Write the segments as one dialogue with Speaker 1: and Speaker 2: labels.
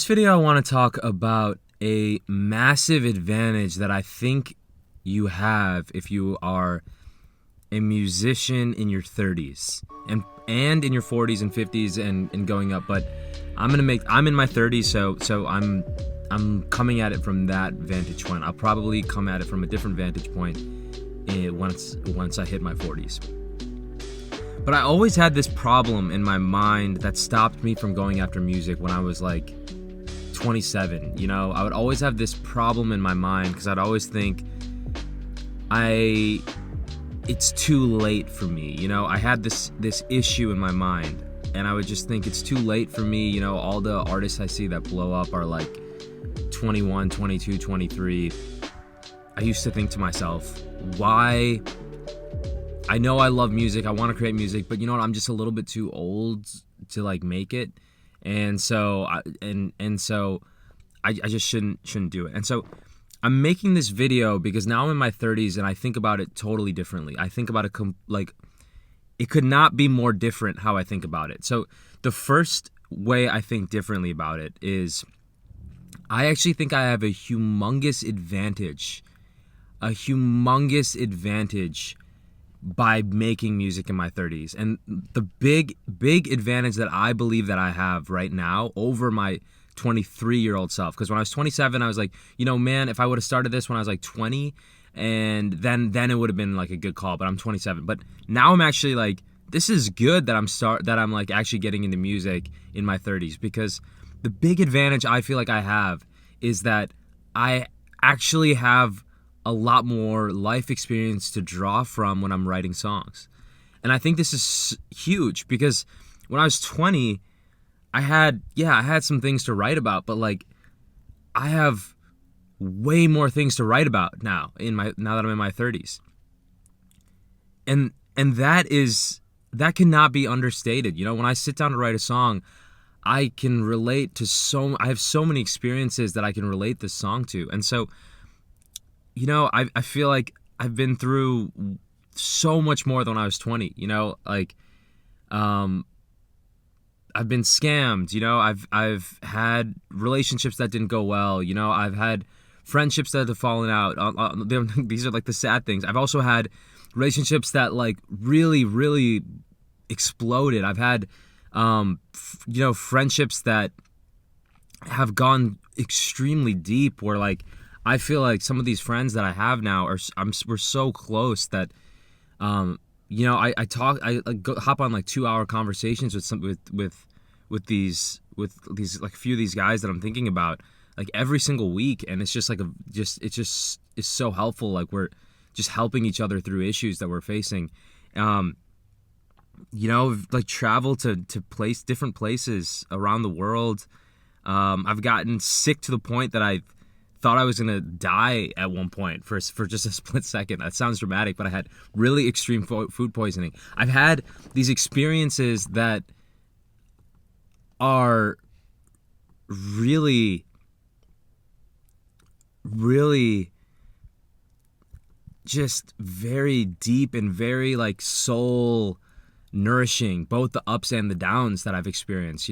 Speaker 1: This video, I want to talk about a massive advantage that I think you have if you are a musician in your 30s and in your 40s and 50s and going up. But I'm in my 30s, so I'm coming at it from that vantage point. I'll probably come at it from a different vantage point once I hit my 40s. But I always had this problem in my mind that stopped me from going after music when I was like 27. I would always have this problem in my mind because I'd always think it's too late for me. I had this issue in my mind, and I would just think it's too late for me. All the artists I see that blow up are like 21, 22, 23. I used to think to myself, why? I know I love music, I want to create music, but you know what? I'm just a little bit too old to like make it. And so I just shouldn't do it. And so I'm making this video because now I'm in my 30s and I think about it totally differently. I think about it like it could not be more different how I think about it. So the first way I think differently about it is I actually think I have a humongous advantage by making music in my 30s. And the big advantage that I believe that I have right now over my 23-year-old self, because when I was 27, I was like, man, if I would have started this when I was like 20, and then it would have been like a good call, but I'm 27. But now I'm actually like, this is good that I'm like actually getting into music in my 30s, because the big advantage I feel like I have is that I actually have a lot more life experience to draw from when I'm writing songs. And I think this is huge because when I was 20, I had some things to write about, but like I have way more things to write about now that I'm in my 30s. And that cannot be understated. When I sit down to write a song, I can relate to I have so many experiences that I can relate this song to. And so I feel like I've been through so much more than when I was 20. I've been scammed. I've had relationships that didn't go well. I've had friendships that have fallen out. These are like the sad things. I've also had relationships that like really, really exploded. I've had friendships that have gone extremely deep, where like I feel like some of these friends that I have now we're so close that I hop on like 2-hour conversations with these like a few of these guys that I'm thinking about like every single week, and it's just like it's so helpful. Like we're just helping each other through issues that we're facing. Like travel to different places around the world. I've gotten sick to the point that I thought I was gonna die at one point for just a split second. That sounds dramatic, but I had really extreme food poisoning. I've had these experiences that are really, really just very deep and very like soul nourishing, both the ups and the downs that I've experienced.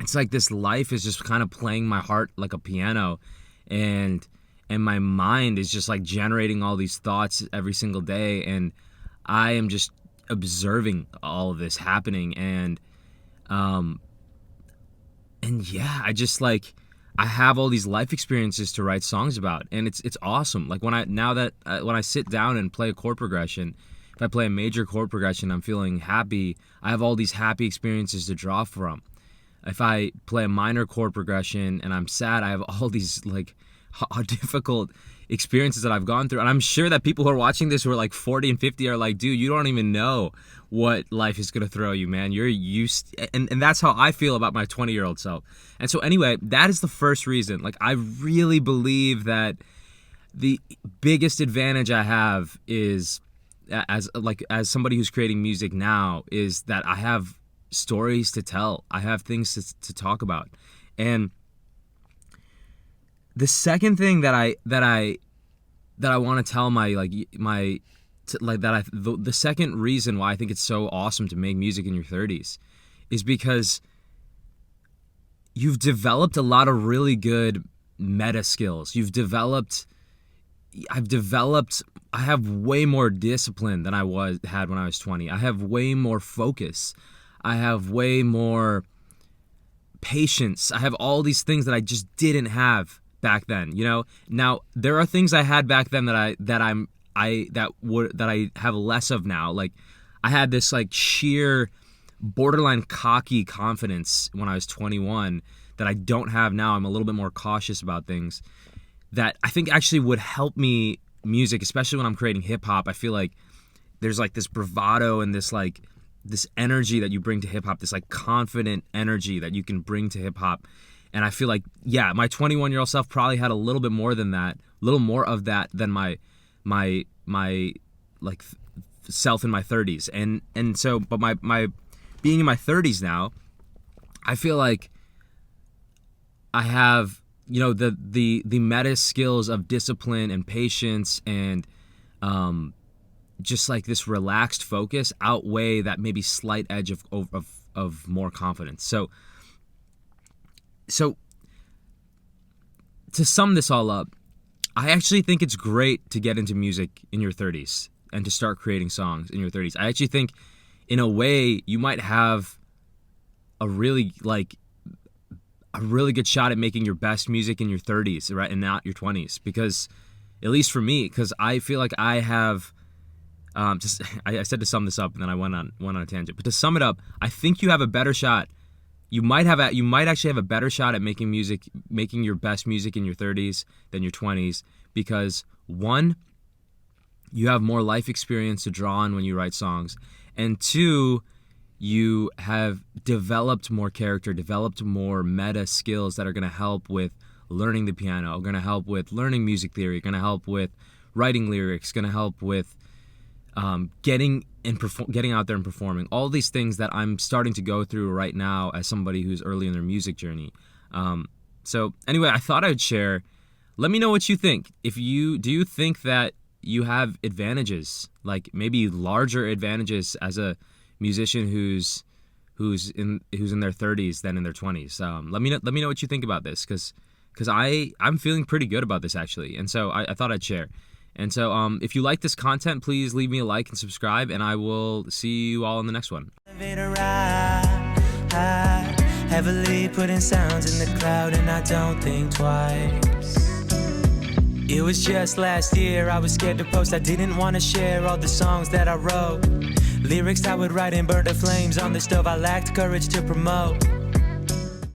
Speaker 1: It's like this life is just kind of playing my heart like a piano, and my mind is just like generating all these thoughts every single day, and I am just observing all of this happening, and yeah, I have all these life experiences to write songs about, and it's awesome. Like when I sit down and play a chord progression, if I play a major chord progression, I'm feeling happy. I have all these happy experiences to draw from. If I play a minor chord progression and I'm sad, I have all these like difficult experiences that I've gone through. And I'm sure that people who are watching this who are like 40 and 50 are like, dude, you don't even know what life is going to throw you, man. You're used. And that's how I feel about my 20-year-old self. And so anyway, that is the first reason. Like I really believe that the biggest advantage I have is as somebody who's creating music now is that I have stories to tell. I have things to talk about. And the second thing that I want to tell the second reason why I think it's so awesome to make music in your 30s is because you've developed a lot of really good meta skills. I have way more discipline than I had when I was 20. I have way more focus. I have way more patience. I have all these things that I just didn't have back then, you know? Now, there are things I had back then that I have less of now. Like, I had this like sheer borderline cocky confidence when I was 21 that I don't have now. I'm a little bit more cautious about things that I think actually would help me music, especially when I'm creating hip hop. I feel like there's like this bravado and this energy that you bring to hip hop, this like confident energy that you can bring to hip hop. And I feel like, yeah, my 21-year-old self probably had a little bit more than that, a little more of that than my like self in my 30s. And so, but my being in my 30s now, I feel like I have, you know, the meta skills of discipline and patience and just like this relaxed focus outweigh that maybe slight edge of more confidence. So to sum this all up, I actually think it's great to get into music in your 30s and to start creating songs in your 30s. I actually think in a way you might have a really good shot at making your best music in your 30s, right, and not your 20s, because at least for me, because I feel like I have I said to sum this up and then I went on a tangent, but to sum it up, I think you have a better shot. You might actually have a better shot at making your best music in your 30s than your 20s, because one, you have more life experience to draw on when you write songs, and two, you have developed more character, developed more meta skills that are going to help with learning the piano, going to help with learning music theory, going to help with writing lyrics, going to help with getting out there and performing. All these things that I'm starting to go through right now as somebody who's early in their music journey. So anyway, I thought I would share. Let me know what you think. Do you think that you have advantages, like maybe larger advantages as a musician who's in their 30s than in their 20s? Let me know what you think about this, because I'm feeling pretty good about this actually, and so I thought I'd share. And so if you like this content, please leave me a like and subscribe, and I will see you all in the next one. Heavily putting sounds in the cloud, and I don't think twice. It was just last year, I was scared to post. I didn't want to share all the songs that I wrote. Lyrics I would write and burn the flames on the stove. I lacked courage to promote.